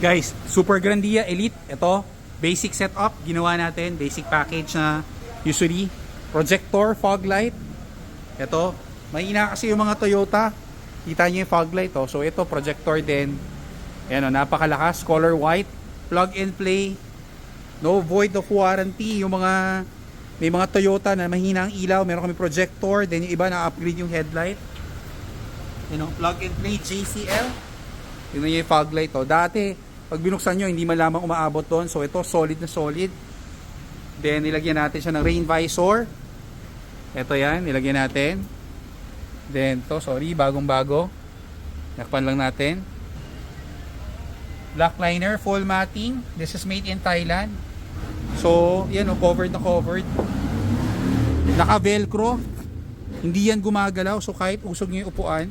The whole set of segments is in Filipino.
Guys, Super Grandia Elite. Ito, basic setup. Ginawa natin. Basic package na usually. Projector, fog light. Ito, mahina kasi yung mga Toyota. Kita nyo yung fog light. Oh. So ito, projector din. Ayan o, napakalakas. Color white. Plug and play. No void of warranty. Yung mga, may mga Toyota na mahina ang ilaw. Meron kami projector. Then yung iba na-upgrade yung headlight. You know, plug and play JCL. Yun na yung fog light. Oh. Dati, pag binuksan nyo, hindi malamang umaabot doon. So ito, solid na solid. Then nilagyan natin siya ng rain visor. Ito yan, nilagyan natin. Then to, sorry, bagong bago. Nakpan lang natin. Black liner, full matting. This is made in Thailand. So, yan o, covered na covered. Naka velcro. Hindi yan gumagalaw. So kahit usog nyo yung upuan.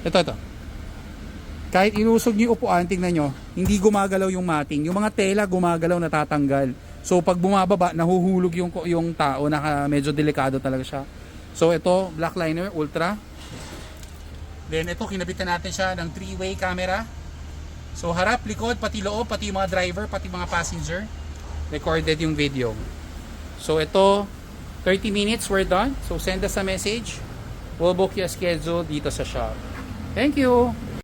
Ito. Kahit inusog nyo yung upuan, tingnan nyo, hindi gumagalaw yung matting. Yung mga tela gumagalaw, natatanggal. So pag bumababa, nahuhulog yung tao, medyo delikado talaga siya. So ito, black liner, ultra. Then ito, kinabitan natin siya ng 3-way camera. So harap, likod, pati loob, pati yung mga driver, pati mga passenger. Recorded yung video. So ito, 30 minutes, we're done. So send us a message. We'll book your schedule dito sa shop. Thank you!